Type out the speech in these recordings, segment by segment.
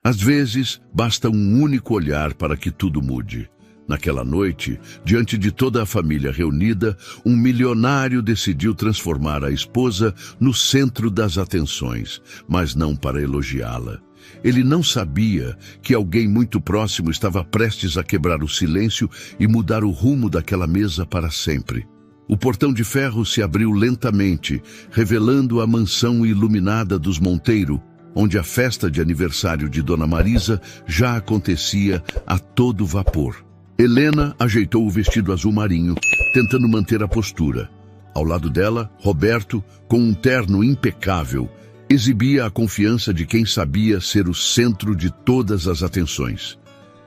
Às vezes, basta um único olhar para que tudo mude. Naquela noite, diante de toda a família reunida, um milionário decidiu transformar a esposa no centro das atenções, mas não para elogiá-la. Ele não sabia que alguém muito próximo estava prestes a quebrar o silêncio e mudar o rumo daquela mesa para sempre. O portão de ferro se abriu lentamente, revelando a mansão iluminada dos Monteiro, onde a festa de aniversário de Dona Marisa já acontecia a todo vapor. Helena ajeitou o vestido azul marinho, tentando manter a postura. Ao lado dela, Roberto, com um terno impecável, exibia a confiança de quem sabia ser o centro de todas as atenções.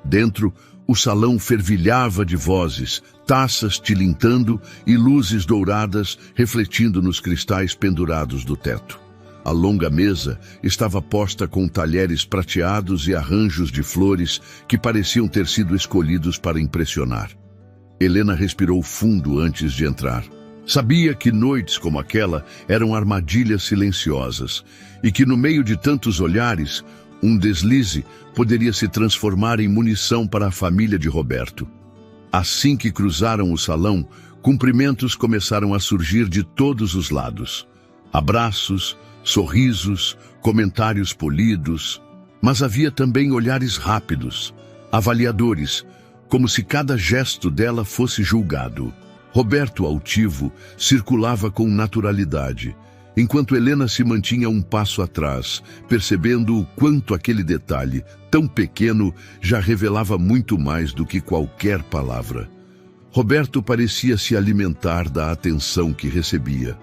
Dentro, o salão fervilhava de vozes, taças tilintando e luzes douradas refletindo nos cristais pendurados do teto. A longa mesa estava posta com talheres prateados e arranjos de flores que pareciam ter sido escolhidos para impressionar. Helena respirou fundo antes de entrar. Sabia que noites como aquela eram armadilhas silenciosas e que no meio de tantos olhares, um deslize poderia se transformar em munição para a família de Roberto. Assim que cruzaram o salão, cumprimentos começaram a surgir de todos os lados. Abraços, sorrisos, comentários polidos, mas havia também olhares rápidos, avaliadores, como se cada gesto dela fosse julgado. Roberto, altivo, circulava com naturalidade, enquanto Helena se mantinha um passo atrás, percebendo o quanto aquele detalhe, tão pequeno, já revelava muito mais do que qualquer palavra. Roberto parecia se alimentar da atenção que recebia.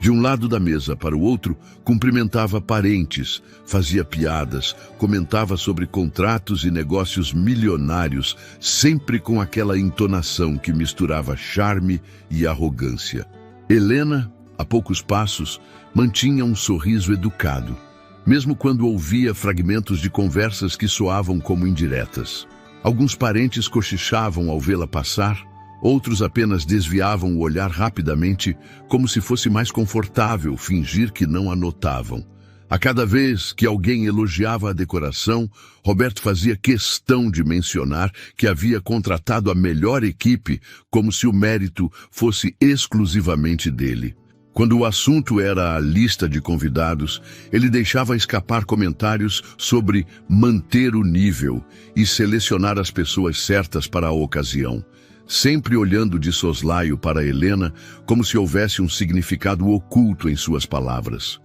De um lado da mesa para o outro, cumprimentava parentes, fazia piadas, comentava sobre contratos e negócios milionários, sempre com aquela entonação que misturava charme e arrogância. Helena, a poucos passos, mantinha um sorriso educado, mesmo quando ouvia fragmentos de conversas que soavam como indiretas. Alguns parentes cochichavam ao vê-la passar, outros apenas desviavam o olhar rapidamente, como se fosse mais confortável fingir que não a notavam. A cada vez que alguém elogiava a decoração, Roberto fazia questão de mencionar que havia contratado a melhor equipe, como se o mérito fosse exclusivamente dele. Quando o assunto era a lista de convidados, ele deixava escapar comentários sobre manter o nível e selecionar as pessoas certas para a ocasião, sempre olhando de soslaio para Helena, como se houvesse um significado oculto em suas palavras.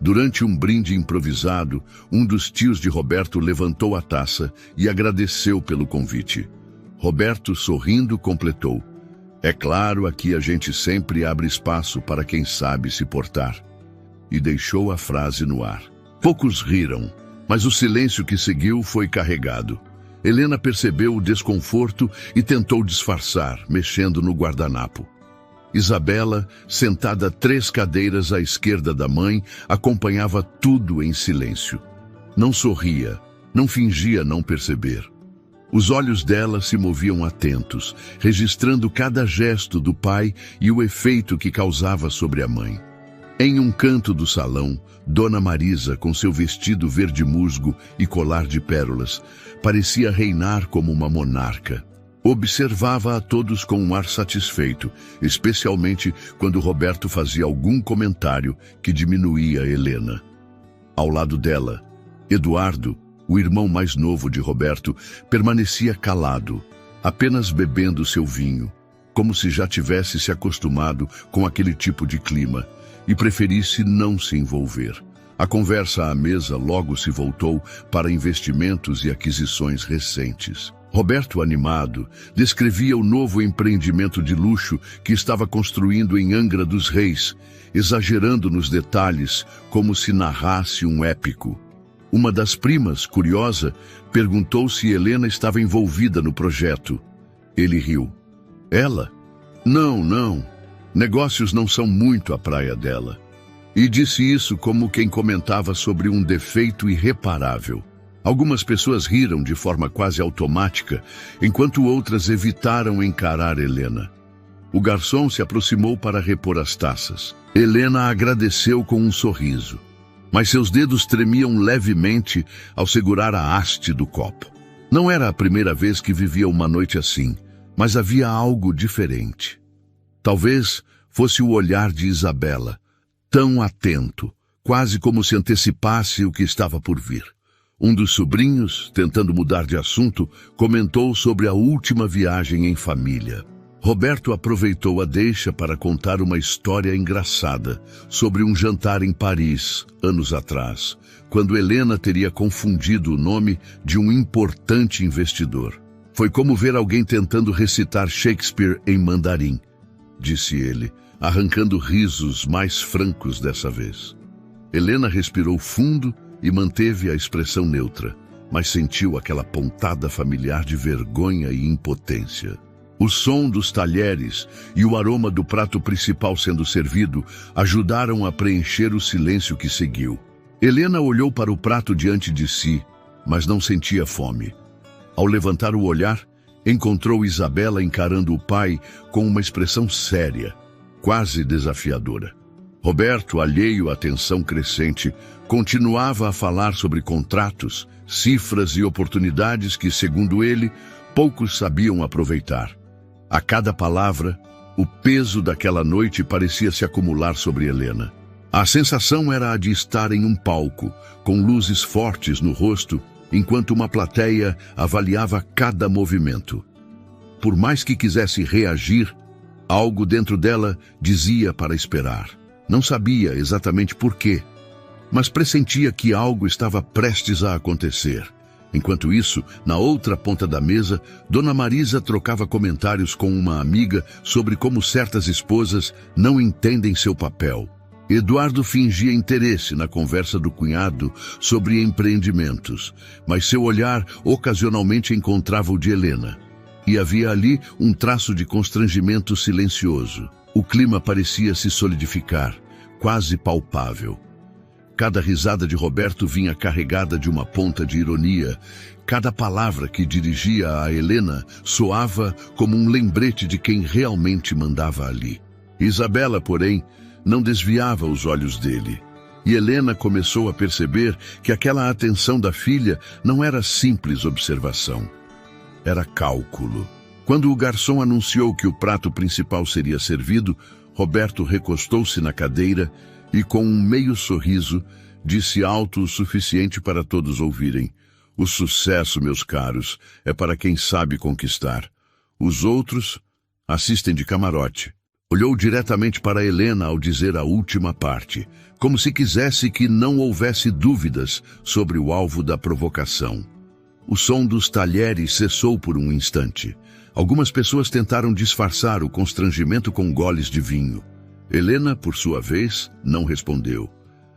Durante um brinde improvisado, um dos tios de Roberto levantou a taça e agradeceu pelo convite. Roberto, sorrindo, completou: "É claro, aqui a gente sempre abre espaço para quem sabe se portar." E deixou a frase no ar. Poucos riram, mas o silêncio que seguiu foi carregado. Helena percebeu o desconforto e tentou disfarçar, mexendo no guardanapo. Isabela, sentada 3 cadeiras à esquerda da mãe, acompanhava tudo em silêncio. Não sorria, não fingia não perceber. Os olhos dela se moviam atentos, registrando cada gesto do pai e o efeito que causava sobre a mãe. Em um canto do salão, Dona Marisa, com seu vestido verde musgo e colar de pérolas, parecia reinar como uma monarca. Observava a todos com um ar satisfeito, especialmente quando Roberto fazia algum comentário que diminuía Helena. Ao lado dela, Eduardo, o irmão mais novo de Roberto, permanecia calado, apenas bebendo seu vinho, como se já tivesse se acostumado com aquele tipo de clima e preferisse não se envolver. A conversa à mesa logo se voltou para investimentos e aquisições recentes. Roberto, animado, descrevia o novo empreendimento de luxo que estava construindo em Angra dos Reis, exagerando nos detalhes como se narrasse um épico. Uma das primas, curiosa, perguntou se Helena estava envolvida no projeto. Ele riu. Ela? Não. Negócios não são muito a praia dela. E disse isso como quem comentava sobre um defeito irreparável. Algumas pessoas riram de forma quase automática, enquanto outras evitaram encarar Helena. O garçom se aproximou para repor as taças. Helena agradeceu com um sorriso. mas seus dedos tremiam levemente ao segurar a haste do copo. Não era a primeira vez que vivia uma noite assim, mas havia algo diferente. Talvez fosse o olhar de Isabela, tão atento, quase como se antecipasse o que estava por vir. Um dos sobrinhos, tentando mudar de assunto, comentou sobre a última viagem em família. Roberto aproveitou a deixa para contar uma história engraçada sobre um jantar em Paris, anos atrás, quando Helena teria confundido o nome de um importante investidor. Foi como ver alguém tentando recitar Shakespeare em mandarim, disse ele, arrancando risos mais francos dessa vez. Helena respirou fundo e manteve a expressão neutra, mas sentiu aquela pontada familiar de vergonha e impotência. O som dos talheres e o aroma do prato principal sendo servido ajudaram a preencher o silêncio que seguiu. Helena olhou para o prato diante de si, mas não sentia fome. Ao levantar o olhar, encontrou Isabela encarando o pai com uma expressão séria, quase desafiadora. Roberto, alheio à tensão crescente, continuava a falar sobre contratos, cifras e oportunidades que, segundo ele, poucos sabiam aproveitar. A cada palavra, o peso daquela noite parecia se acumular sobre Helena. A sensação era a de estar em um palco, com luzes fortes no rosto, enquanto uma plateia avaliava cada movimento. Por mais que quisesse reagir, algo dentro dela dizia para esperar. Não sabia exatamente por quê, mas pressentia que algo estava prestes a acontecer. Enquanto isso, na outra ponta da mesa, Dona Marisa trocava comentários com uma amiga sobre como certas esposas não entendem seu papel. Eduardo fingia interesse na conversa do cunhado sobre empreendimentos, mas seu olhar ocasionalmente encontrava o de Helena. E havia ali um traço de constrangimento silencioso. O clima parecia se solidificar, quase palpável. Cada risada de Roberto vinha carregada de uma ponta de ironia. Cada palavra que dirigia a Helena soava como um lembrete de quem realmente mandava ali. Isabela, porém, não desviava os olhos dele. E Helena começou a perceber que aquela atenção da filha não era simples observação. Era cálculo. Quando o garçom anunciou que o prato principal seria servido, Roberto recostou-se na cadeira e, com um meio sorriso, disse alto o suficiente para todos ouvirem: "O sucesso, meus caros, é para quem sabe conquistar. Os outros assistem de camarote." Olhou diretamente para Helena ao dizer a última parte, como se quisesse que não houvesse dúvidas sobre o alvo da provocação. O som dos talheres cessou por um instante. Algumas pessoas tentaram disfarçar o constrangimento com goles de vinho. Helena, por sua vez, não respondeu.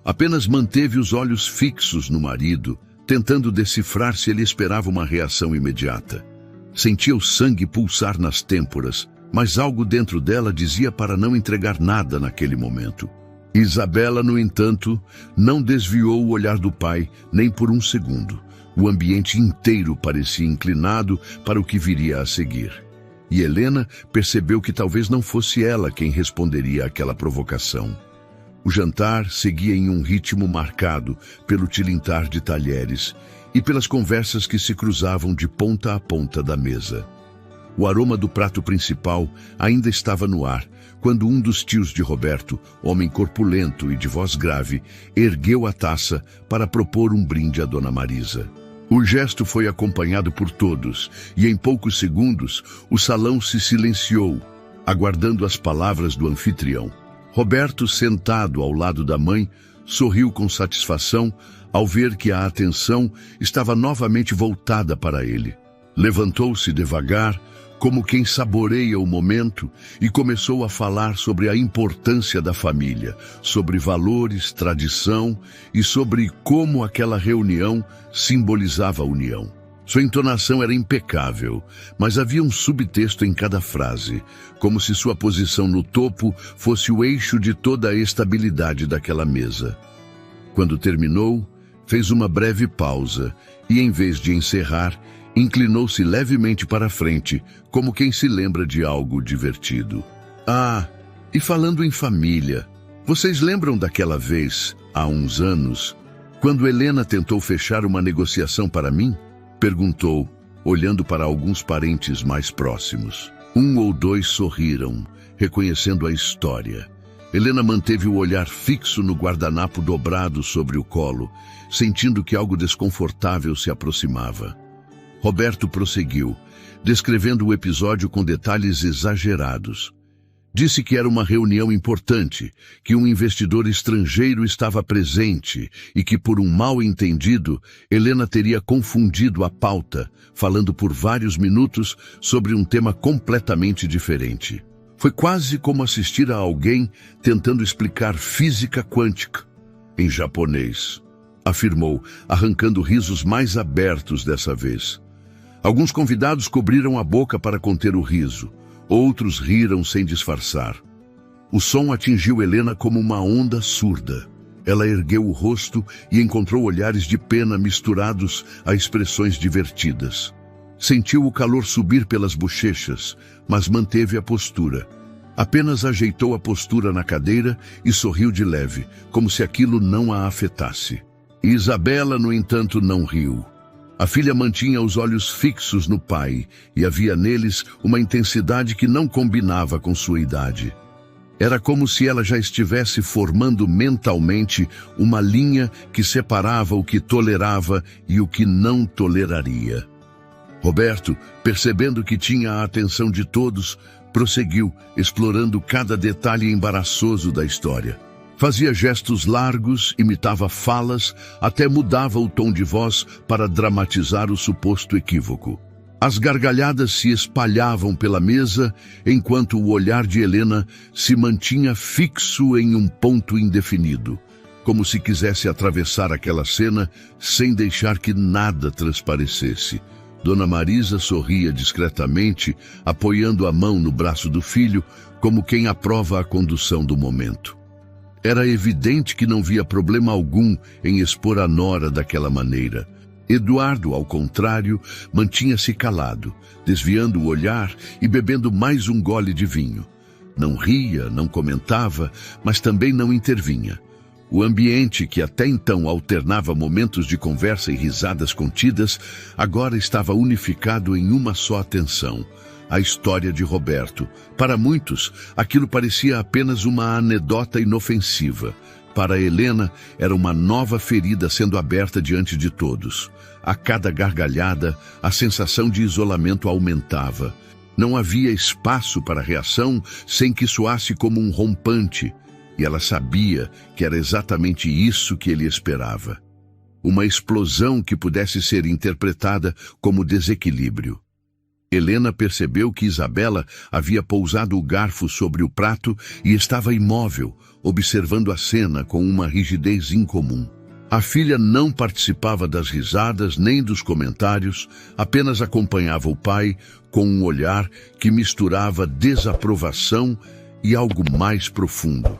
Apenas manteve os olhos fixos no marido, tentando decifrar se ele esperava uma reação imediata. Sentia o sangue pulsar nas têmporas, mas algo dentro dela dizia para não entregar nada naquele momento. Isabela, no entanto, não desviou o olhar do pai nem por um segundo. O ambiente inteiro parecia inclinado para o que viria a seguir. E Helena percebeu que talvez não fosse ela quem responderia àquela provocação. O jantar seguia em um ritmo marcado pelo tilintar de talheres e pelas conversas que se cruzavam de ponta a ponta da mesa. O aroma do prato principal ainda estava no ar, quando um dos tios de Roberto, homem corpulento e de voz grave, ergueu a taça para propor um brinde a Dona Marisa. O gesto foi acompanhado por todos, e em poucos segundos o salão se silenciou, aguardando as palavras do anfitrião. Roberto, sentado ao lado da mãe, sorriu com satisfação ao ver que a atenção estava novamente voltada para ele. Levantou-se devagar, como quem saboreia o momento, e começou a falar sobre a importância da família, sobre valores, tradição e sobre como aquela reunião simbolizava a união. Sua entonação era impecável, mas havia um subtexto em cada frase, como se sua posição no topo fosse o eixo de toda a estabilidade daquela mesa. Quando terminou, fez uma breve pausa e, em vez de encerrar, inclinou-se levemente para a frente, como quem se lembra de algo divertido. "Ah, e falando em família, Vocês lembram daquela vez, há uns anos, quando Helena tentou fechar uma negociação para mim? Perguntou, olhando para alguns parentes mais próximos. Um ou dois sorriram, reconhecendo a história. Helena manteve o olhar fixo no guardanapo dobrado sobre o colo, sentindo que algo desconfortável se aproximava. Roberto prosseguiu, descrevendo o episódio com detalhes exagerados. Disse que era uma reunião importante, que um investidor estrangeiro estava presente e que, por um mal-entendido, Helena teria confundido a pauta, falando por vários minutos sobre um tema completamente diferente. Foi quase como assistir a alguém tentando explicar física quântica, em japonês, afirmou, arrancando risos mais abertos dessa vez. Alguns convidados cobriram a boca para conter o riso. Outros riram sem disfarçar. O som atingiu Helena como uma onda surda. Ela ergueu o rosto e encontrou olhares de pena misturados a expressões divertidas. Sentiu o calor subir pelas bochechas, mas manteve a postura. Apenas ajeitou a postura na cadeira e sorriu de leve, como se aquilo não a afetasse. Isabela, no entanto, não riu. A filha mantinha os olhos fixos no pai e havia neles uma intensidade que não combinava com sua idade. Era como se ela já estivesse formando mentalmente uma linha que separava o que tolerava e o que não toleraria. Roberto, percebendo que tinha a atenção de todos, prosseguiu, explorando cada detalhe embaraçoso da história. Fazia gestos largos, imitava falas, até mudava o tom de voz para dramatizar o suposto equívoco. As gargalhadas se espalhavam pela mesa, enquanto o olhar de Helena se mantinha fixo em um ponto indefinido, como se quisesse atravessar aquela cena sem deixar que nada transparecesse. Dona Marisa sorria discretamente, apoiando a mão no braço do filho, como quem aprova a condução do momento. Era evidente que não via problema algum em expor a nora daquela maneira. Eduardo, ao contrário, mantinha-se calado, desviando o olhar e bebendo mais um gole de vinho. Não ria, não comentava, mas também não intervinha. O ambiente, que até então alternava momentos de conversa e risadas contidas, agora estava unificado em uma só atenção. A história de Roberto. Para muitos, aquilo parecia apenas uma anedota inofensiva. Para Helena, era uma nova ferida sendo aberta diante de todos. A cada gargalhada, a sensação de isolamento aumentava. Não havia espaço para reação sem que soasse como um rompante, e ela sabia que era exatamente isso que ele esperava. Uma explosão que pudesse ser interpretada como desequilíbrio. Helena percebeu que Isabela havia pousado o garfo sobre o prato e estava imóvel, observando a cena com uma rigidez incomum. A filha não participava das risadas nem dos comentários, apenas acompanhava o pai com um olhar que misturava desaprovação e algo mais profundo,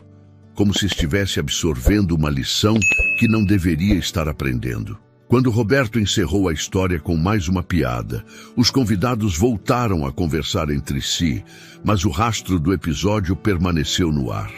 como se estivesse absorvendo uma lição que não deveria estar aprendendo. Quando Roberto encerrou a história com mais uma piada, os convidados voltaram a conversar entre si, mas o rastro do episódio permaneceu no ar.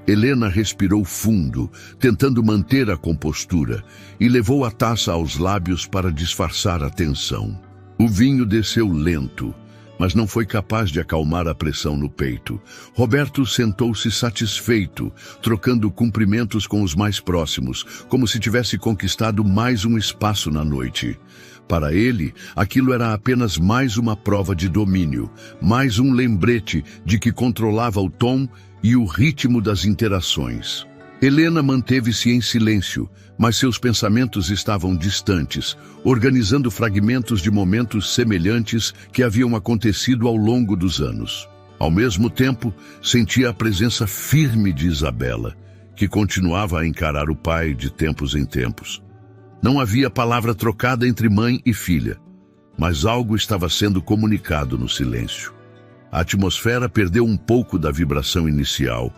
Helena respirou fundo, tentando manter a compostura, e levou a taça aos lábios para disfarçar a tensão. O vinho desceu lento, mas não foi capaz de acalmar a pressão no peito. Roberto sentou-se satisfeito, trocando cumprimentos com os mais próximos, como se tivesse conquistado mais um espaço na noite. Para ele, aquilo era apenas mais uma prova de domínio, mais um lembrete de que controlava o tom e o ritmo das interações. Helena manteve-se em silêncio, mas seus pensamentos estavam distantes, organizando fragmentos de momentos semelhantes que haviam acontecido ao longo dos anos. Ao mesmo tempo, sentia a presença firme de Isabela, que continuava a encarar o pai de tempos em tempos. Não havia palavra trocada entre mãe e filha, mas algo estava sendo comunicado no silêncio. A atmosfera perdeu um pouco da vibração inicial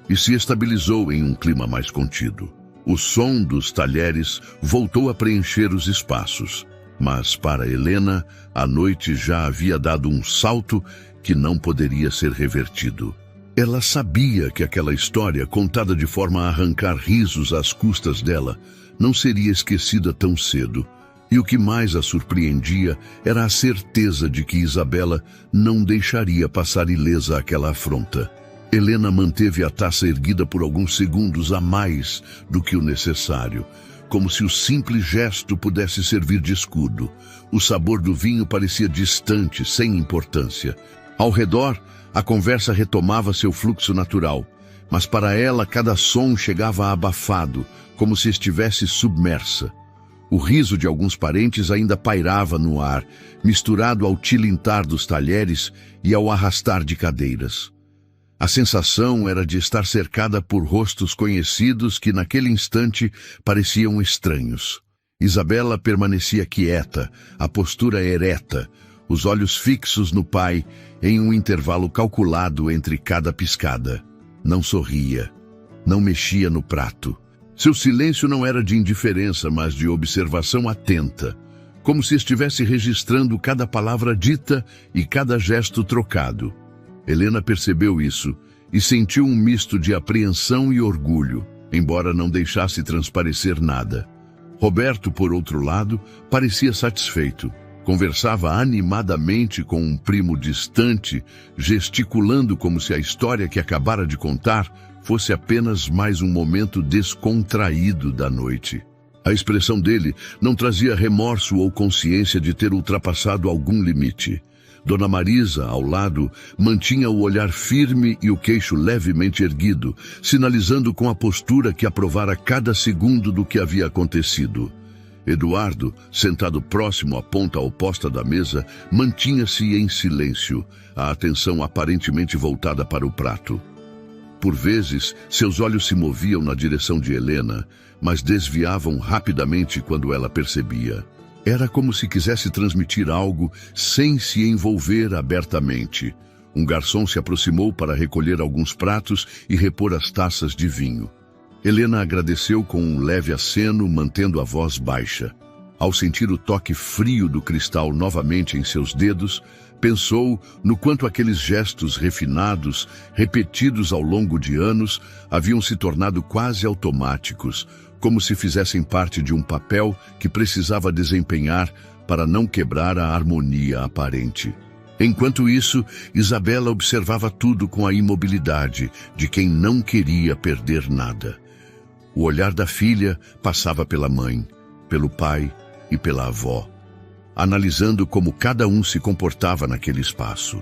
e se estabilizou em um clima mais contido. O som dos talheres voltou a preencher os espaços, mas para Helena, a noite já havia dado um salto que não poderia ser revertido. Ela sabia que aquela história, contada de forma a arrancar risos às custas dela, não seria esquecida tão cedo. E o que mais a surpreendia era a certeza de que Isabela não deixaria passar ilesa aquela afronta. Helena manteve a taça erguida por alguns segundos a mais do que o necessário, como se o simples gesto pudesse servir de escudo. O sabor do vinho parecia distante, sem importância. Ao redor, a conversa retomava seu fluxo natural, mas para ela cada som chegava abafado, como se estivesse submersa. O riso de alguns parentes ainda pairava no ar, misturado ao tilintar dos talheres e ao arrastar de cadeiras. A sensação era de estar cercada por rostos conhecidos que naquele instante pareciam estranhos. Isabela permanecia quieta, a postura ereta, os olhos fixos no pai, em um intervalo calculado entre cada piscada. Não sorria, não mexia no prato. Seu silêncio não era de indiferença, mas de observação atenta, como se estivesse registrando cada palavra dita e cada gesto trocado. Helena percebeu isso e sentiu um misto de apreensão e orgulho, embora não deixasse transparecer nada. Roberto, por outro lado, parecia satisfeito. Conversava animadamente com um primo distante, gesticulando como se a história que acabara de contar fosse apenas mais um momento descontraído da noite. A expressão dele não trazia remorso ou consciência de ter ultrapassado algum limite. Dona Marisa, ao lado, mantinha o olhar firme e o queixo levemente erguido, sinalizando com a postura que aprovara cada segundo do que havia acontecido. Eduardo, sentado próximo à ponta oposta da mesa, mantinha-se em silêncio, a atenção aparentemente voltada para o prato. Por vezes, seus olhos se moviam na direção de Helena, mas desviavam rapidamente quando ela percebia. Era como se quisesse transmitir algo sem se envolver abertamente. Um garçom se aproximou para recolher alguns pratos e repor as taças de vinho. Helena agradeceu com um leve aceno, mantendo a voz baixa. Ao sentir o toque frio do cristal novamente em seus dedos, pensou no quanto aqueles gestos refinados, repetidos ao longo de anos, haviam se tornado quase automáticos, como se fizessem parte de um papel que precisava desempenhar para não quebrar a harmonia aparente. Enquanto isso, Isabela observava tudo com a imobilidade de quem não queria perder nada. O olhar da filha passava pela mãe, pelo pai e pela avó, analisando como cada um se comportava naquele espaço.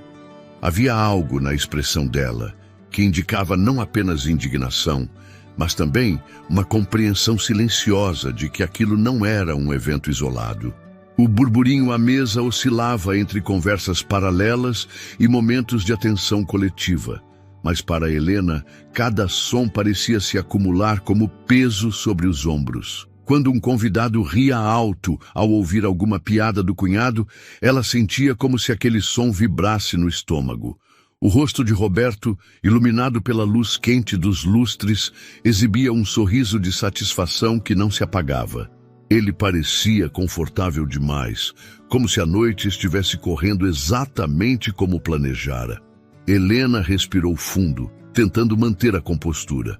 Havia algo na expressão dela que indicava não apenas indignação, mas também uma compreensão silenciosa de que aquilo não era um evento isolado. O burburinho à mesa oscilava entre conversas paralelas e momentos de atenção coletiva, mas para Helena, cada som parecia se acumular como peso sobre os ombros. Quando um convidado ria alto ao ouvir alguma piada do cunhado, ela sentia como se aquele som vibrasse no estômago. O rosto de Roberto, iluminado pela luz quente dos lustres, exibia um sorriso de satisfação que não se apagava. Ele parecia confortável demais, como se a noite estivesse correndo exatamente como planejara. Helena respirou fundo, tentando manter a compostura.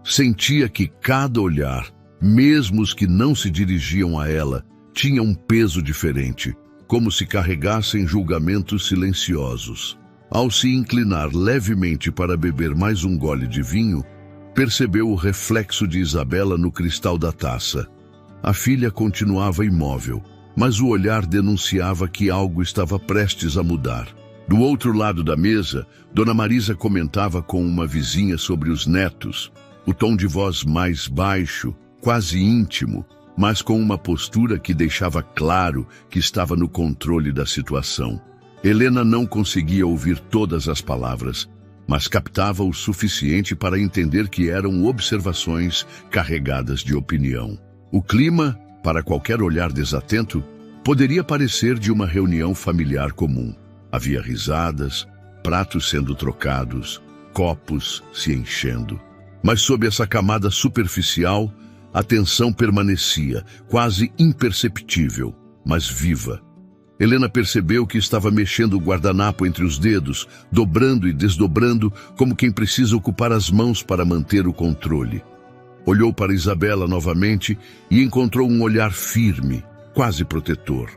Sentia que cada olhar, mesmo os que não se dirigiam a ela, tinha um peso diferente, como se carregassem julgamentos silenciosos. Ao se inclinar levemente para beber mais um gole de vinho, percebeu o reflexo de Isabela no cristal da taça. A filha continuava imóvel, mas o olhar denunciava que algo estava prestes a mudar. Do outro lado da mesa, Dona Marisa comentava com uma vizinha sobre os netos, o tom de voz mais baixo, quase íntimo, mas com uma postura que deixava claro que estava no controle da situação. Helena não conseguia ouvir todas as palavras, mas captava o suficiente para entender que eram observações carregadas de opinião. O clima, para qualquer olhar desatento, poderia parecer de uma reunião familiar comum. Havia risadas, pratos sendo trocados, copos se enchendo. Mas sob essa camada superficial, a tensão permanecia, quase imperceptível, mas viva. Helena percebeu que estava mexendo o guardanapo entre os dedos, dobrando e desdobrando, como quem precisa ocupar as mãos para manter o controle. Olhou para Isabela novamente e encontrou um olhar firme, quase protetor.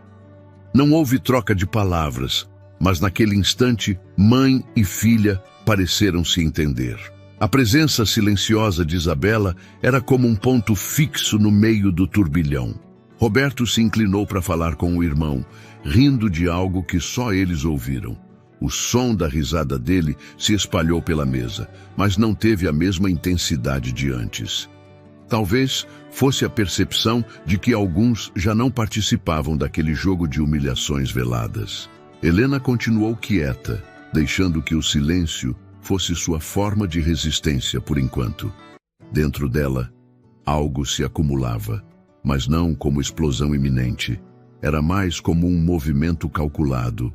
Não houve troca de palavras, mas naquele instante, mãe e filha pareceram se entender. A presença silenciosa de Isabela era como um ponto fixo no meio do turbilhão. Roberto se inclinou para falar com o irmão, rindo de algo que só eles ouviram. O som da risada dele se espalhou pela mesa, mas não teve a mesma intensidade de antes. Talvez fosse a percepção de que alguns já não participavam daquele jogo de humilhações veladas. Helena continuou quieta, deixando que o silêncio fosse sua forma de resistência por enquanto. Dentro dela, algo se acumulava, mas não como explosão iminente. Era mais como um movimento calculado,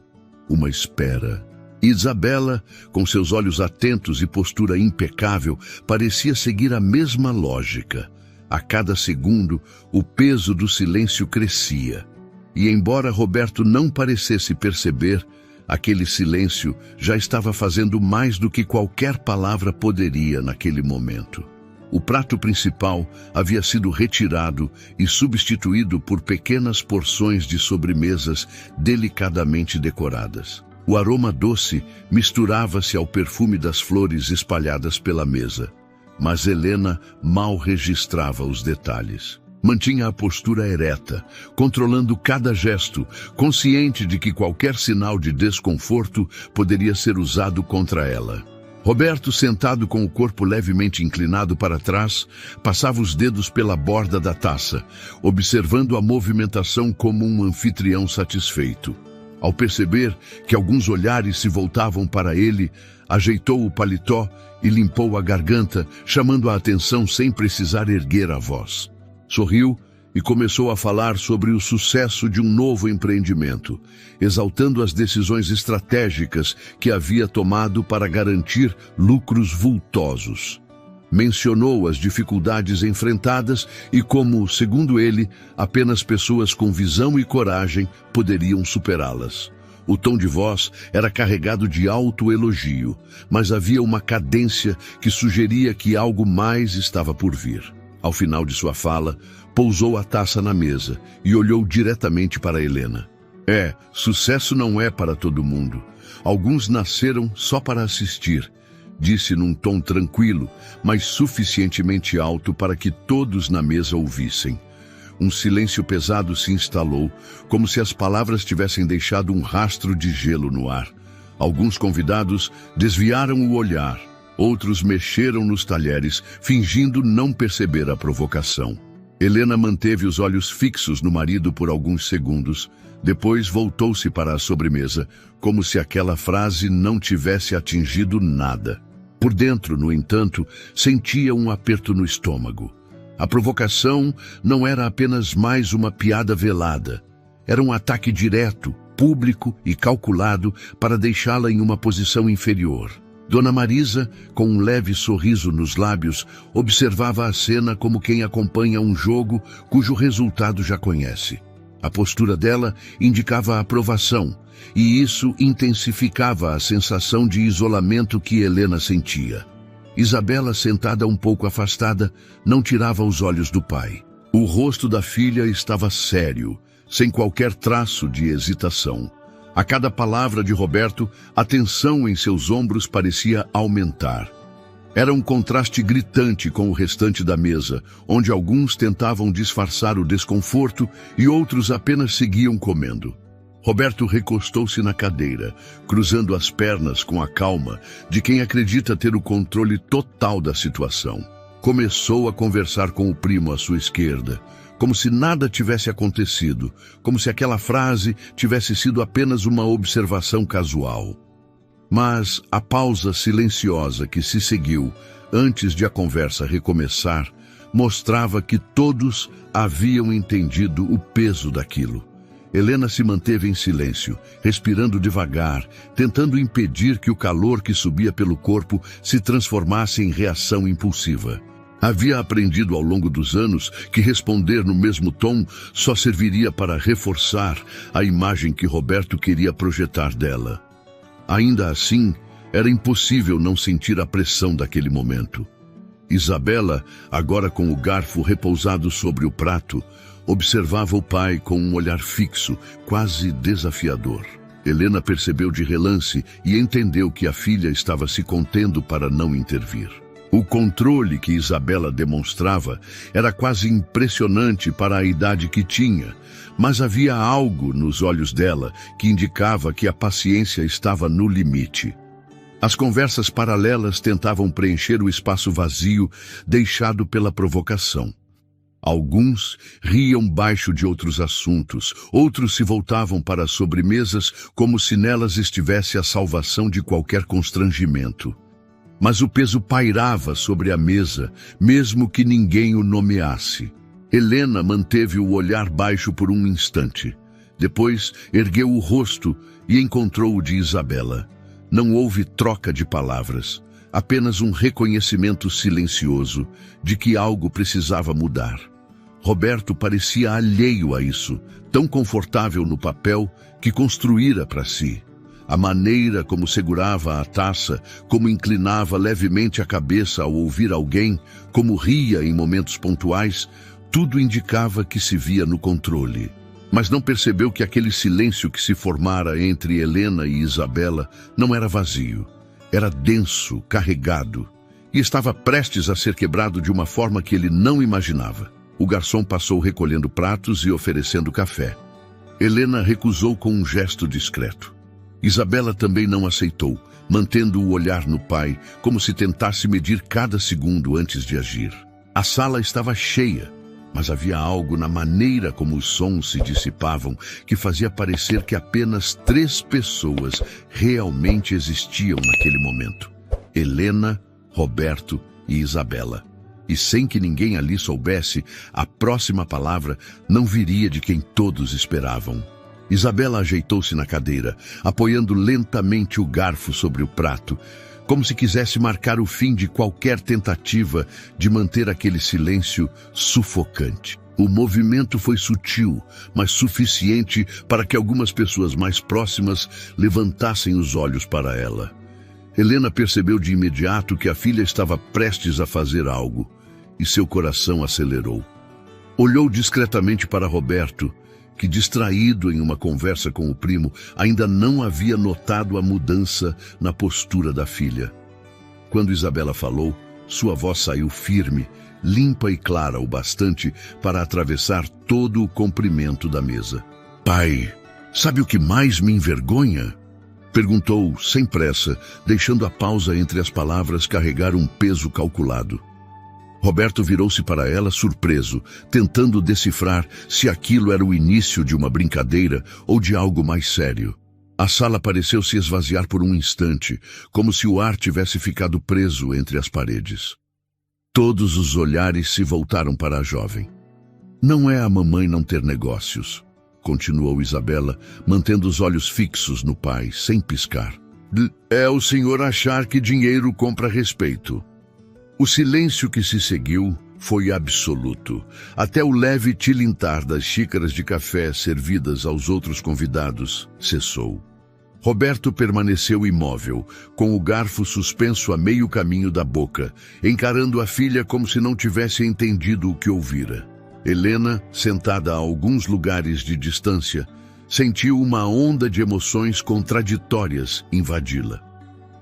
uma espera. Isabela, com seus olhos atentos e postura impecável, parecia seguir a mesma lógica. A cada segundo, o peso do silêncio crescia. E embora Roberto não parecesse perceber, aquele silêncio já estava fazendo mais do que qualquer palavra poderia naquele momento. O prato principal havia sido retirado e substituído por pequenas porções de sobremesas delicadamente decoradas. O aroma doce misturava-se ao perfume das flores espalhadas pela mesa, mas Helena mal registrava os detalhes. Mantinha a postura ereta, controlando cada gesto, consciente de que qualquer sinal de desconforto poderia ser usado contra ela. Roberto, sentado com o corpo levemente inclinado para trás, passava os dedos pela borda da taça, observando a movimentação como um anfitrião satisfeito. Ao perceber que alguns olhares se voltavam para ele, ajeitou o paletó e limpou a garganta, chamando a atenção sem precisar erguer a voz. Sorriu e começou a falar sobre o sucesso de um novo empreendimento, exaltando as decisões estratégicas que havia tomado para garantir lucros vultosos. Mencionou as dificuldades enfrentadas e como, segundo ele, apenas pessoas com visão e coragem poderiam superá-las. O tom de voz era carregado de autoelogio, mas havia uma cadência que sugeria que algo mais estava por vir. Ao final de sua fala, pousou a taça na mesa e olhou diretamente para Helena. Sucesso não é para todo mundo. Alguns nasceram só para assistir, disse num tom tranquilo, mas suficientemente alto para que todos na mesa ouvissem. Um silêncio pesado se instalou, como se as palavras tivessem deixado um rastro de gelo no ar. Alguns convidados desviaram o olhar, outros mexeram nos talheres, fingindo não perceber a provocação. Helena manteve os olhos fixos no marido por alguns segundos, depois voltou-se para a sobremesa, como se aquela frase não tivesse atingido nada. Por dentro, no entanto, sentia um aperto no estômago. A provocação não era apenas mais uma piada velada. Era um ataque direto, público e calculado para deixá-la em uma posição inferior. Dona Marisa, com um leve sorriso nos lábios, observava a cena como quem acompanha um jogo cujo resultado já conhece. A postura dela indicava aprovação, e isso intensificava a sensação de isolamento que Helena sentia. Isabela, sentada um pouco afastada, não tirava os olhos do pai. O rosto da filha estava sério, sem qualquer traço de hesitação. A cada palavra de Roberto, a tensão em seus ombros parecia aumentar. Era um contraste gritante com o restante da mesa, onde alguns tentavam disfarçar o desconforto e outros apenas seguiam comendo. Roberto recostou-se na cadeira, cruzando as pernas com a calma de quem acredita ter o controle total da situação. Começou a conversar com o primo à sua esquerda, como se nada tivesse acontecido, como se aquela frase tivesse sido apenas uma observação casual. Mas a pausa silenciosa que se seguiu antes de a conversa recomeçar mostrava que todos haviam entendido o peso daquilo. Helena se manteve em silêncio, respirando devagar, tentando impedir que o calor que subia pelo corpo se transformasse em reação impulsiva. Havia aprendido ao longo dos anos que responder no mesmo tom só serviria para reforçar a imagem que Roberto queria projetar dela. Ainda assim, era impossível não sentir a pressão daquele momento. Isabela, agora com o garfo repousado sobre o prato, observava o pai com um olhar fixo, quase desafiador. Helena percebeu de relance e entendeu que a filha estava se contendo para não intervir. O controle que Isabela demonstrava era quase impressionante para a idade que tinha, mas havia algo nos olhos dela que indicava que a paciência estava no limite. As conversas paralelas tentavam preencher o espaço vazio deixado pela provocação. Alguns riam baixo de outros assuntos, outros se voltavam para as sobremesas como se nelas estivesse a salvação de qualquer constrangimento. Mas o peso pairava sobre a mesa, mesmo que ninguém o nomeasse. Helena manteve o olhar baixo por um instante. Depois, ergueu o rosto e encontrou o de Isabela. Não houve troca de palavras, apenas um reconhecimento silencioso de que algo precisava mudar. Roberto parecia alheio a isso, tão confortável no papel que construíra para si. A maneira como segurava a taça, como inclinava levemente a cabeça ao ouvir alguém, como ria em momentos pontuais, tudo indicava que se via no controle. Mas não percebeu que aquele silêncio que se formara entre Helena e Isabela não era vazio. Era denso, carregado, e estava prestes a ser quebrado de uma forma que ele não imaginava. O garçom passou recolhendo pratos e oferecendo café. Helena recusou com um gesto discreto. Isabela também não aceitou, mantendo o olhar no pai, como se tentasse medir cada segundo antes de agir. A sala estava cheia, mas havia algo na maneira como os sons se dissipavam que fazia parecer que apenas 3 pessoas realmente existiam naquele momento: Helena, Roberto e Isabela. E sem que ninguém ali soubesse, a próxima palavra não viria de quem todos esperavam. Isabela ajeitou-se na cadeira, apoiando lentamente o garfo sobre o prato, como se quisesse marcar o fim de qualquer tentativa de manter aquele silêncio sufocante. O movimento foi sutil, mas suficiente para que algumas pessoas mais próximas levantassem os olhos para ela. Helena percebeu de imediato que a filha estava prestes a fazer algo, e seu coração acelerou. Olhou discretamente para Roberto, que, distraído em uma conversa com o primo, ainda não havia notado a mudança na postura da filha. Quando Isabela falou, sua voz saiu firme, limpa e clara o bastante para atravessar todo o comprimento da mesa. "Pai, sabe o que mais me envergonha?" Perguntou, sem pressa, deixando a pausa entre as palavras carregar um peso calculado. Roberto virou-se para ela surpreso, tentando decifrar se aquilo era o início de uma brincadeira ou de algo mais sério. A sala pareceu se esvaziar por um instante, como se o ar tivesse ficado preso entre as paredes. Todos os olhares se voltaram para a jovem. "Não é a mamãe não ter negócios", continuou Isabela, mantendo os olhos fixos no pai, sem piscar. "É o senhor achar que dinheiro compra respeito." O silêncio que se seguiu foi absoluto. Até o leve tilintar das xícaras de café servidas aos outros convidados cessou. Roberto permaneceu imóvel, com o garfo suspenso a meio caminho da boca, encarando a filha como se não tivesse entendido o que ouvira. Helena, sentada a alguns lugares de distância, sentiu uma onda de emoções contraditórias invadi-la.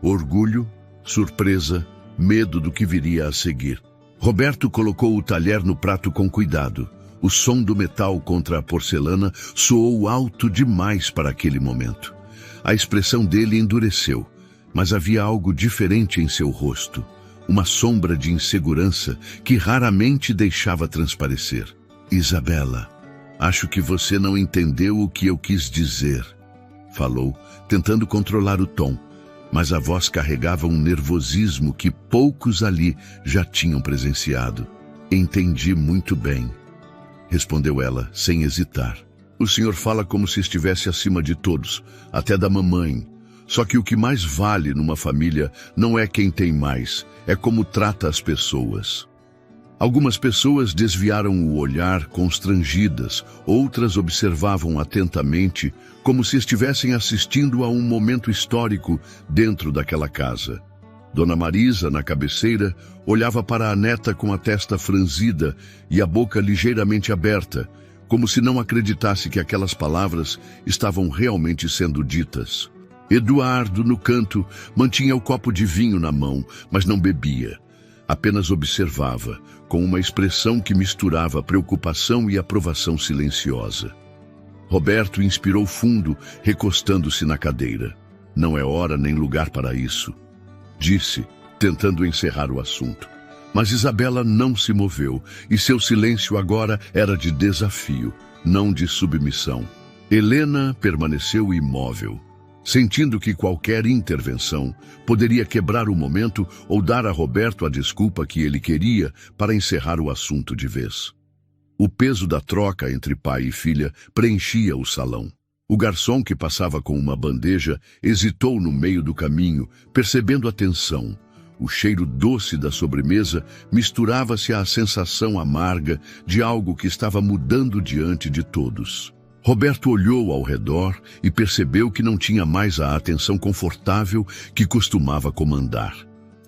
Orgulho, surpresa, medo do que viria a seguir. Roberto colocou o talher no prato com cuidado. O som do metal contra a porcelana soou alto demais para aquele momento. A expressão dele endureceu, mas havia algo diferente em seu rosto. Uma sombra de insegurança que raramente deixava transparecer. "Isabela, acho que você não entendeu o que eu quis dizer", falou, tentando controlar o tom. Mas a voz carregava um nervosismo que poucos ali já tinham presenciado. "Entendi muito bem", respondeu ela, sem hesitar. "O senhor fala como se estivesse acima de todos, até da mamãe. Só que o que mais vale numa família não é quem tem mais, é como trata as pessoas." Algumas pessoas desviaram o olhar constrangidas, outras observavam atentamente, como se estivessem assistindo a um momento histórico dentro daquela casa. Dona Marisa, na cabeceira, olhava para a neta com a testa franzida e a boca ligeiramente aberta, como se não acreditasse que aquelas palavras estavam realmente sendo ditas. Eduardo, no canto, mantinha o copo de vinho na mão, mas não bebia. Apenas observava, com uma expressão que misturava preocupação e aprovação silenciosa. Roberto inspirou fundo, recostando-se na cadeira. Não é hora nem lugar para isso, disse, tentando encerrar o assunto. Mas Isabela não se moveu, e seu silêncio agora era de desafio, não de submissão. Helena permaneceu imóvel, sentindo que qualquer intervenção poderia quebrar o momento ou dar a Roberto a desculpa que ele queria para encerrar o assunto de vez. O peso da troca entre pai e filha preenchia o salão. O garçom, que passava com uma bandeja, hesitou no meio do caminho, percebendo a tensão. O cheiro doce da sobremesa misturava-se à sensação amarga de algo que estava mudando diante de todos. Roberto olhou ao redor e percebeu que não tinha mais a atenção confortável que costumava comandar.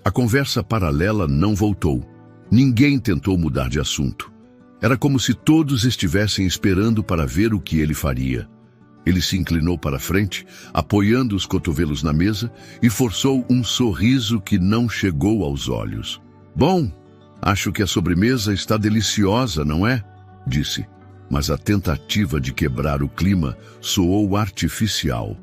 A conversa paralela não voltou. Ninguém tentou mudar de assunto. Era como se todos estivessem esperando para ver o que ele faria. Ele se inclinou para a frente, apoiando os cotovelos na mesa, e forçou um sorriso que não chegou aos olhos. "Bom, acho que a sobremesa está deliciosa, não é?" disse. Mas a tentativa de quebrar o clima soou artificial.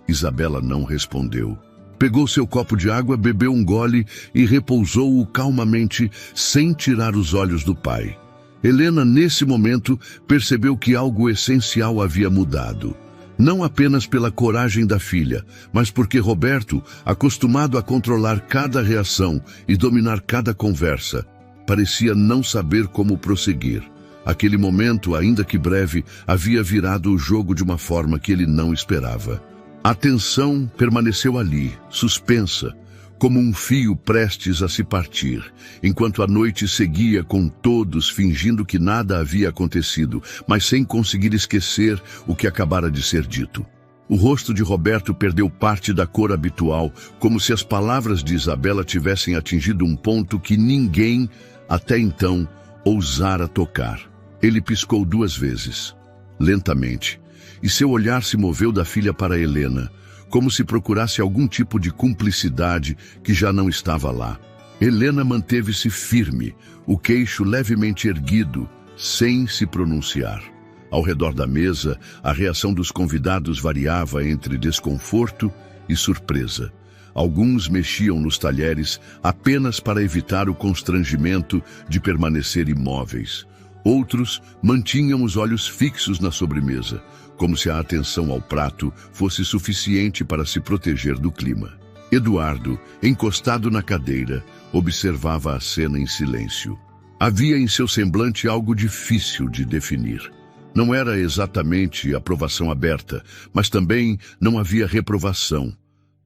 Isabela não respondeu. Pegou seu copo de água, bebeu um gole e repousou-o calmamente, sem tirar os olhos do pai. Helena, nesse momento, percebeu que algo essencial havia mudado. Não apenas pela coragem da filha, mas porque Roberto, acostumado a controlar cada reação e dominar cada conversa, parecia não saber como prosseguir. Aquele momento, ainda que breve, havia virado o jogo de uma forma que ele não esperava. A tensão permaneceu ali, suspensa, como um fio prestes a se partir, enquanto a noite seguia com todos fingindo que nada havia acontecido, mas sem conseguir esquecer o que acabara de ser dito. O rosto de Roberto perdeu parte da cor habitual, como se as palavras de Isabela tivessem atingido um ponto que ninguém, até então, ousara tocar. Ele piscou 2 vezes, lentamente, e seu olhar se moveu da filha para Helena, como se procurasse algum tipo de cumplicidade que já não estava lá. Helena manteve-se firme, o queixo levemente erguido, sem se pronunciar. Ao redor da mesa, a reação dos convidados variava entre desconforto e surpresa. Alguns mexiam nos talheres apenas para evitar o constrangimento de permanecer imóveis. Outros mantinham os olhos fixos na sobremesa, como se a atenção ao prato fosse suficiente para se proteger do clima. Eduardo, encostado na cadeira, observava a cena em silêncio. Havia em seu semblante algo difícil de definir. Não era exatamente aprovação aberta, mas também não havia reprovação.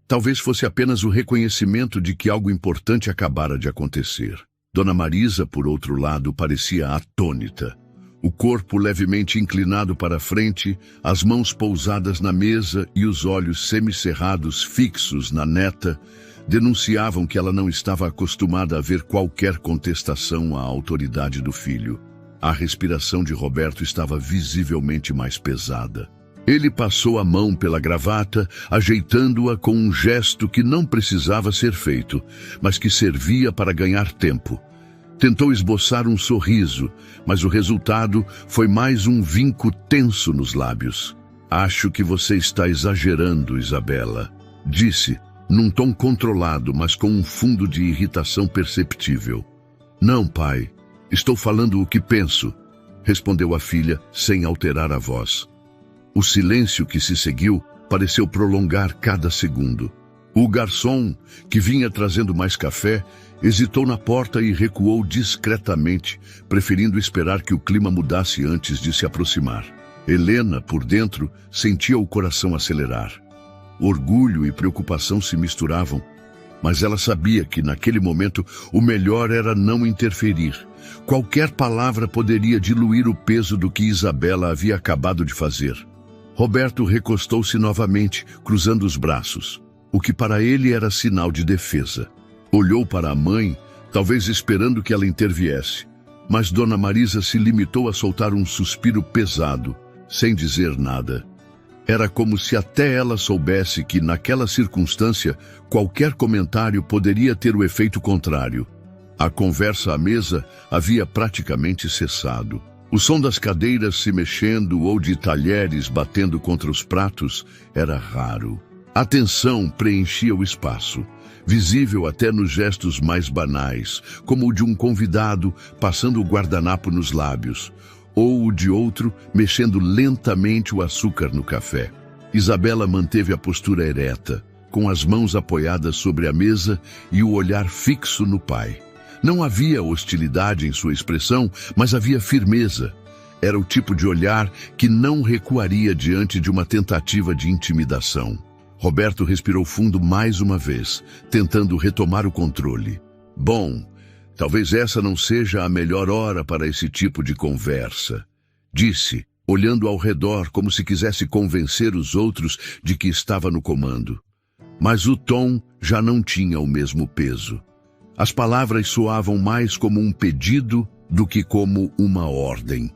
Talvez fosse apenas o reconhecimento de que algo importante acabara de acontecer. Dona Marisa, por outro lado, parecia atônita. O corpo levemente inclinado para a frente, as mãos pousadas na mesa e os olhos semicerrados fixos na neta, denunciavam que ela não estava acostumada a ver qualquer contestação à autoridade do filho. A respiração de Roberto estava visivelmente mais pesada. Ele passou a mão pela gravata, ajeitando-a com um gesto que não precisava ser feito, mas que servia para ganhar tempo. Tentou esboçar um sorriso, mas o resultado foi mais um vinco tenso nos lábios. "Acho que você está exagerando, Isabela", disse, num tom controlado, mas com um fundo de irritação perceptível. "Não, pai, estou falando o que penso", respondeu a filha, sem alterar a voz. O silêncio que se seguiu pareceu prolongar cada segundo. O garçom, que vinha trazendo mais café, hesitou na porta e recuou discretamente, preferindo esperar que o clima mudasse antes de se aproximar. Helena, por dentro, sentia o coração acelerar. Orgulho e preocupação se misturavam, mas ela sabia que, naquele momento, o melhor era não interferir, Qualquer palavra poderia diluir o peso do que Isabela havia acabado de fazer. Roberto recostou-se novamente, cruzando os braços, o que para ele era sinal de defesa. Olhou para a mãe, talvez esperando que ela interviesse, mas Dona Marisa se limitou a soltar um suspiro pesado, sem dizer nada. Era como se até ela soubesse que, naquela circunstância, qualquer comentário poderia ter o efeito contrário. A conversa à mesa havia praticamente cessado. O som das cadeiras se mexendo ou de talheres batendo contra os pratos era raro. A tensão preenchia o espaço, visível até nos gestos mais banais, como o de um convidado passando o guardanapo nos lábios, ou o de outro mexendo lentamente o açúcar no café. Isabela manteve a postura ereta, com as mãos apoiadas sobre a mesa e o olhar fixo no pai. Não havia hostilidade em sua expressão, mas havia firmeza. Era o tipo de olhar que não recuaria diante de uma tentativa de intimidação. Roberto respirou fundo mais uma vez, tentando retomar o controle. Bom, talvez essa não seja a melhor hora para esse tipo de conversa, disse, olhando ao redor como se quisesse convencer os outros de que estava no comando. Mas o tom já não tinha o mesmo peso. As palavras soavam mais como um pedido do que como uma ordem.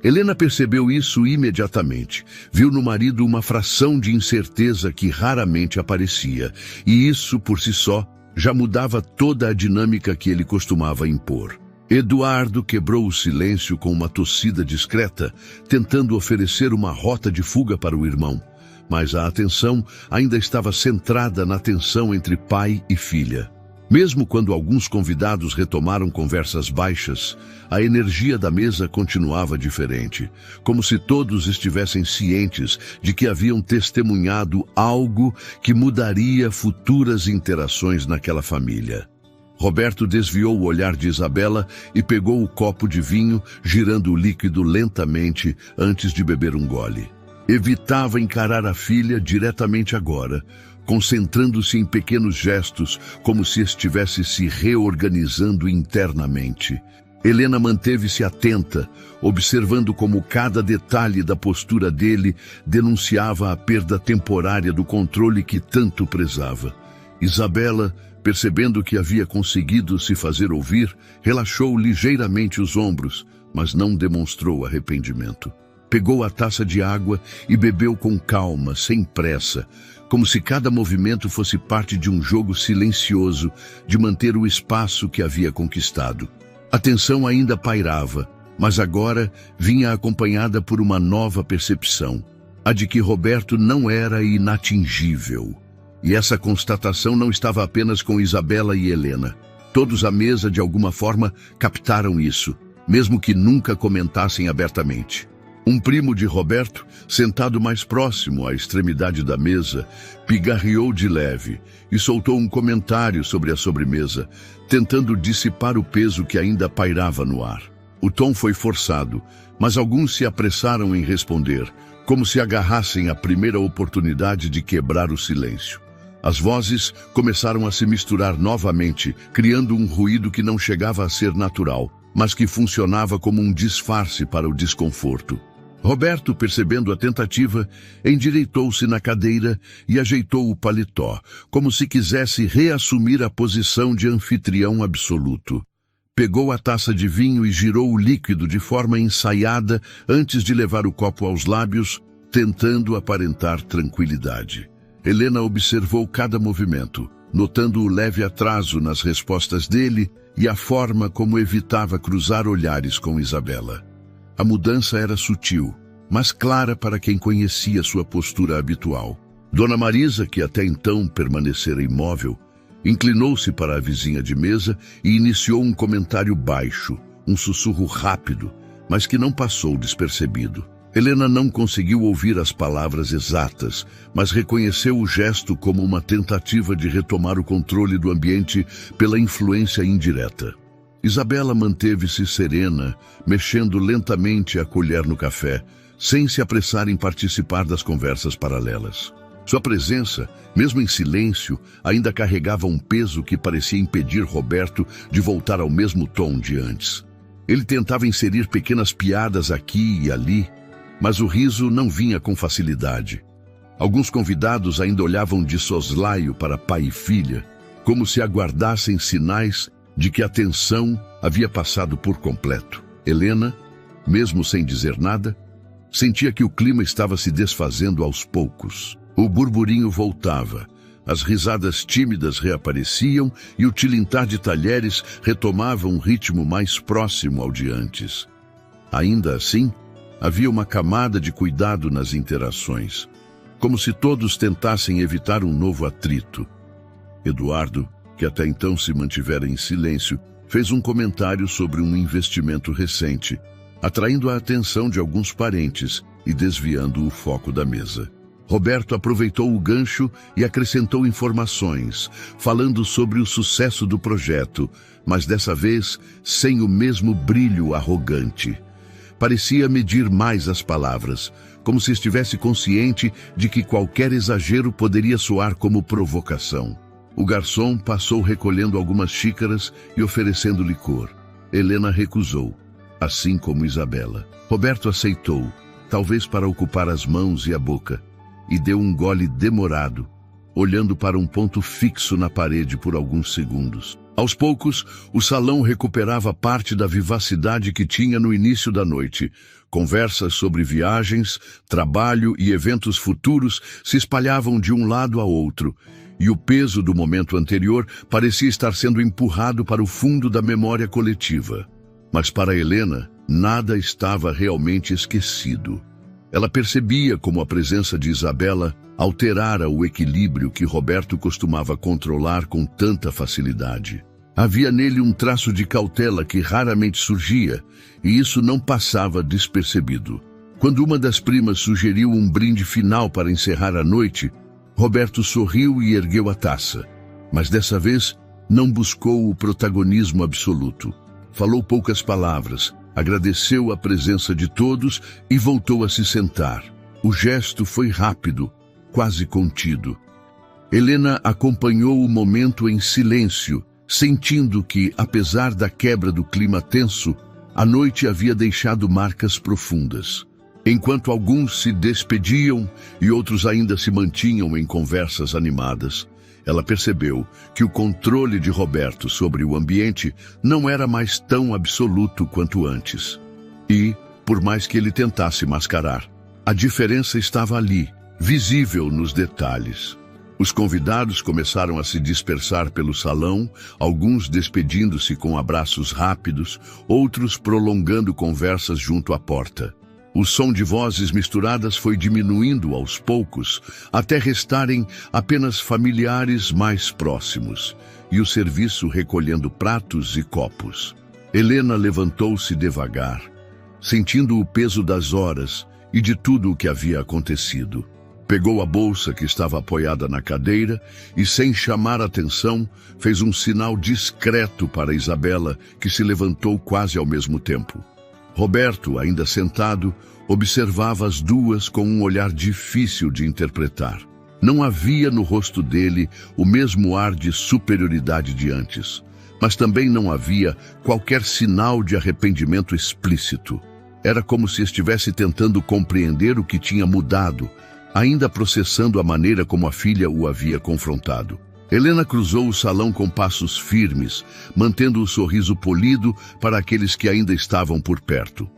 Helena percebeu isso imediatamente. Viu no marido uma fração de incerteza que raramente aparecia, e isso, por si só, já mudava toda a dinâmica que ele costumava impor. Eduardo quebrou o silêncio com uma tossida discreta, tentando oferecer uma rota de fuga para o irmão. Mas a atenção ainda estava centrada na tensão entre pai e filha. Mesmo quando alguns convidados retomaram conversas baixas, a energia da mesa continuava diferente, como se todos estivessem cientes de que haviam testemunhado algo que mudaria futuras interações naquela família. Roberto desviou o olhar de Isabela e pegou o copo de vinho, girando o líquido lentamente antes de beber um gole. Evitava encarar a filha diretamente agora, concentrando-se em pequenos gestos, como se estivesse se reorganizando internamente. Helena manteve-se atenta, observando como cada detalhe da postura dele denunciava a perda temporária do controle que tanto prezava. Isabela, percebendo que havia conseguido se fazer ouvir, relaxou ligeiramente os ombros, mas não demonstrou arrependimento. Pegou a taça de água e bebeu com calma, sem pressa, como se cada movimento fosse parte de um jogo silencioso de manter o espaço que havia conquistado. A tensão ainda pairava, mas agora vinha acompanhada por uma nova percepção, a de que Roberto não era inatingível. E essa constatação não estava apenas com Isabela e Helena. Todos à mesa, de alguma forma, captaram isso, mesmo que nunca comentassem abertamente. Um primo de Roberto, sentado mais próximo à extremidade da mesa, pigarreou de leve e soltou um comentário sobre a sobremesa, tentando dissipar o peso que ainda pairava no ar. O tom foi forçado, mas alguns se apressaram em responder, como se agarrassem à primeira oportunidade de quebrar o silêncio. As vozes começaram a se misturar novamente, criando um ruído que não chegava a ser natural, mas que funcionava como um disfarce para o desconforto. Roberto, percebendo a tentativa, endireitou-se na cadeira e ajeitou o paletó, como se quisesse reassumir a posição de anfitrião absoluto. Pegou a taça de vinho e girou o líquido de forma ensaiada antes de levar o copo aos lábios, tentando aparentar tranquilidade. Helena observou cada movimento, notando o leve atraso nas respostas dele e a forma como evitava cruzar olhares com Isabela. A mudança era sutil, mas clara para quem conhecia sua postura habitual. Dona Marisa, que até então permanecera imóvel, inclinou-se para a vizinha de mesa e iniciou um comentário baixo, um sussurro rápido, mas que não passou despercebido. Helena não conseguiu ouvir as palavras exatas, mas reconheceu o gesto como uma tentativa de retomar o controle do ambiente pela influência indireta. Isabela manteve-se serena, mexendo lentamente a colher no café, sem se apressar em participar das conversas paralelas. Sua presença, mesmo em silêncio, ainda carregava um peso que parecia impedir Roberto de voltar ao mesmo tom de antes. Ele tentava inserir pequenas piadas aqui e ali, mas o riso não vinha com facilidade. Alguns convidados ainda olhavam de soslaio para pai e filha, como se aguardassem sinais de que a tensão havia passado por completo. Helena, mesmo sem dizer nada, sentia que o clima estava se desfazendo aos poucos. O burburinho voltava, as risadas tímidas reapareciam e o tilintar de talheres retomava um ritmo mais próximo ao de antes. Ainda assim, havia uma camada de cuidado nas interações, como se todos tentassem evitar um novo atrito. Eduardo, que até então se mantivera em silêncio, fez um comentário sobre um investimento recente, atraindo a atenção de alguns parentes e desviando o foco da mesa. Roberto aproveitou o gancho e acrescentou informações, falando sobre o sucesso do projeto, mas dessa vez sem o mesmo brilho arrogante. Parecia medir mais as palavras, como se estivesse consciente de que qualquer exagero poderia soar como provocação. O garçom passou recolhendo algumas xícaras e oferecendo licor. Helena recusou, assim como Isabela. Roberto aceitou, talvez para ocupar as mãos e a boca, e deu um gole demorado, olhando para um ponto fixo na parede por alguns segundos. Aos poucos, o salão recuperava parte da vivacidade que tinha no início da noite. Conversas sobre viagens, trabalho e eventos futuros se espalhavam de um lado a outro, e o peso do momento anterior parecia estar sendo empurrado para o fundo da memória coletiva. Mas para Helena, nada estava realmente esquecido. Ela percebia como a presença de Isabela alterara o equilíbrio que Roberto costumava controlar com tanta facilidade. Havia nele um traço de cautela que raramente surgia, e isso não passava despercebido. Quando uma das primas sugeriu um brinde final para encerrar a noite, Roberto sorriu e ergueu a taça, mas dessa vez não buscou o protagonismo absoluto. Falou poucas palavras, agradeceu a presença de todos e voltou a se sentar. O gesto foi rápido, quase contido. Helena acompanhou o momento em silêncio, sentindo que, apesar da quebra do clima tenso, a noite havia deixado marcas profundas. Enquanto alguns se despediam e outros ainda se mantinham em conversas animadas, ela percebeu que o controle de Roberto sobre o ambiente não era mais tão absoluto quanto antes. E, por mais que ele tentasse mascarar, a diferença estava ali, visível nos detalhes. Os convidados começaram a se dispersar pelo salão, alguns despedindo-se com abraços rápidos, outros prolongando conversas junto à porta. O som de vozes misturadas foi diminuindo aos poucos, até restarem apenas familiares mais próximos, e o serviço recolhendo pratos e copos. Helena levantou-se devagar, sentindo o peso das horas e de tudo o que havia acontecido. Pegou a bolsa que estava apoiada na cadeira e, sem chamar atenção, fez um sinal discreto para Isabela, que se levantou quase ao mesmo tempo. Roberto, ainda sentado, observava as duas com um olhar difícil de interpretar. Não havia no rosto dele o mesmo ar de superioridade de antes, mas também não havia qualquer sinal de arrependimento explícito. Era como se estivesse tentando compreender o que tinha mudado, ainda processando a maneira como a filha o havia confrontado. Helena cruzou o salão com passos firmes, mantendo o sorriso polido para aqueles que ainda estavam por perto.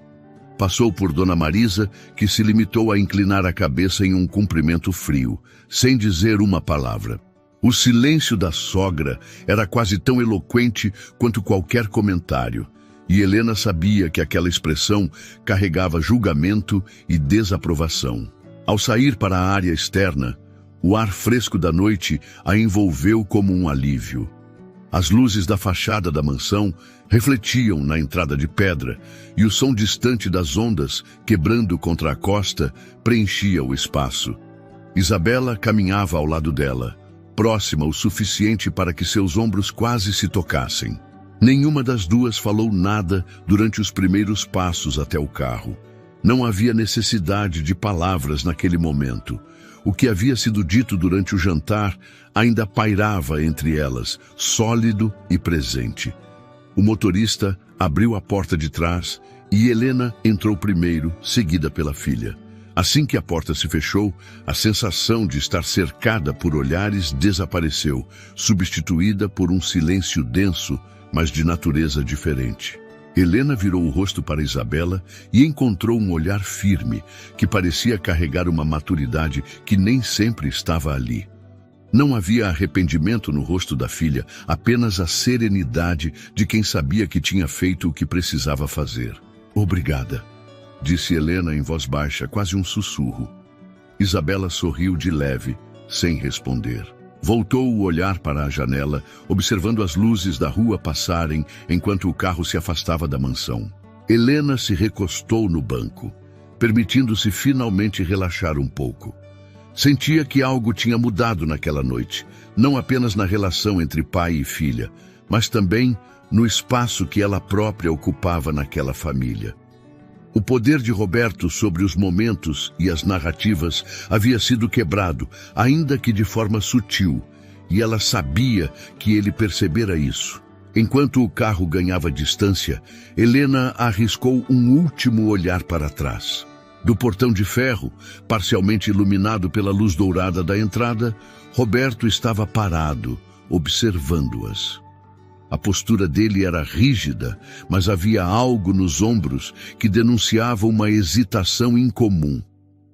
Passou por Dona Marisa, que se limitou a inclinar a cabeça em um cumprimento frio, sem dizer uma palavra. O silêncio da sogra era quase tão eloquente quanto qualquer comentário, e Helena sabia que aquela expressão carregava julgamento e desaprovação. Ao sair para a área externa, o ar fresco da noite a envolveu como um alívio. As luzes da fachada da mansão refletiam na entrada de pedra, e o som distante das ondas, quebrando contra a costa, preenchia o espaço. Isabela caminhava ao lado dela, próxima o suficiente para que seus ombros quase se tocassem. Nenhuma das duas falou nada durante os primeiros passos até o carro. Não havia necessidade de palavras naquele momento. O que havia sido dito durante o jantar ainda pairava entre elas, sólido e presente. O motorista abriu a porta de trás e Helena entrou primeiro, seguida pela filha. Assim que a porta se fechou, a sensação de estar cercada por olhares desapareceu, substituída por um silêncio denso, mas de natureza diferente. Helena virou o rosto para Isabela e encontrou um olhar firme, que parecia carregar uma maturidade que nem sempre estava ali. Não havia arrependimento no rosto da filha, apenas a serenidade de quem sabia que tinha feito o que precisava fazer. Obrigada, disse Helena em voz baixa, quase um sussurro. Isabela sorriu de leve, sem responder. Voltou o olhar para a janela, observando as luzes da rua passarem enquanto o carro se afastava da mansão. Helena se recostou no banco, permitindo-se finalmente relaxar um pouco. Sentia que algo tinha mudado naquela noite, não apenas na relação entre pai e filha, mas também no espaço que ela própria ocupava naquela família. O poder de Roberto sobre os momentos e as narrativas havia sido quebrado, ainda que de forma sutil, e ela sabia que ele percebera isso. Enquanto o carro ganhava distância, Helena arriscou um último olhar para trás. Do portão de ferro, parcialmente iluminado pela luz dourada da entrada, Roberto estava parado, observando-as. A postura dele era rígida, mas havia algo nos ombros que denunciava uma hesitação incomum.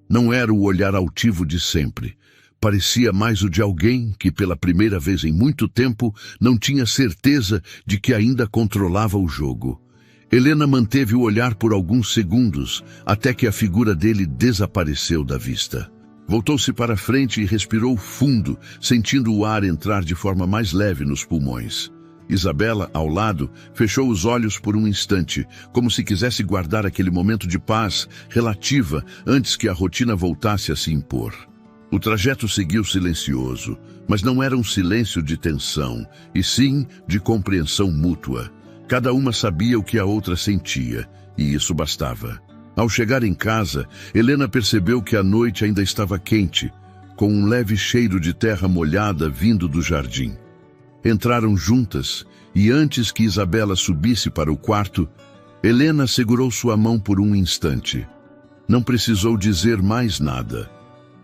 Não era o olhar altivo de sempre. Parecia mais o de alguém que, pela primeira vez em muito tempo, não tinha certeza de que ainda controlava o jogo. Helena manteve o olhar por alguns segundos, até que a figura dele desapareceu da vista. Voltou-se para frente e respirou fundo, sentindo o ar entrar de forma mais leve nos pulmões. Isabela, ao lado, fechou os olhos por um instante, como se quisesse guardar aquele momento de paz relativa antes que a rotina voltasse a se impor. O trajeto seguiu silencioso, mas não era um silêncio de tensão, e sim de compreensão mútua. Cada uma sabia o que a outra sentia, e isso bastava. Ao chegar em casa, Helena percebeu que a noite ainda estava quente, com um leve cheiro de terra molhada vindo do jardim. Entraram juntas, e antes que Isabela subisse para o quarto, Helena segurou sua mão por um instante. Não precisou dizer mais nada.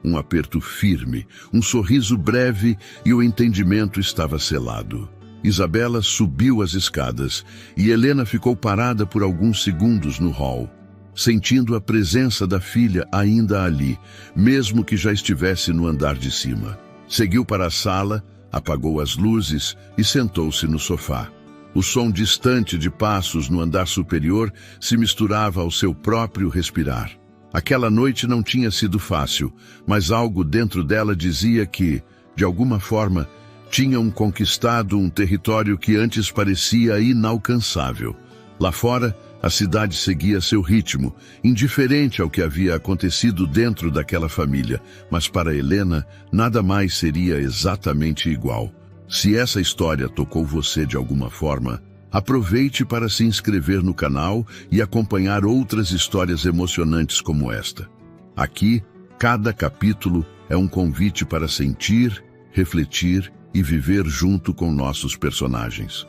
Um aperto firme, um sorriso breve e o entendimento estava selado. Isabela subiu as escadas e Helena ficou parada por alguns segundos no hall, sentindo a presença da filha ainda ali, mesmo que já estivesse no andar de cima. Seguiu para a sala, apagou as luzes e sentou-se no sofá. O som distante de passos no andar superior se misturava ao seu próprio respirar. Aquela noite não tinha sido fácil, mas algo dentro dela dizia que, de alguma forma, tinham conquistado um território que antes parecia inalcançável. Lá fora, a cidade seguia seu ritmo, indiferente ao que havia acontecido dentro daquela família, mas para Helena, nada mais seria exatamente igual. Se essa história tocou você de alguma forma, aproveite para se inscrever no canal e acompanhar outras histórias emocionantes como esta. Aqui, cada capítulo é um convite para sentir, refletir e viver junto com nossos personagens.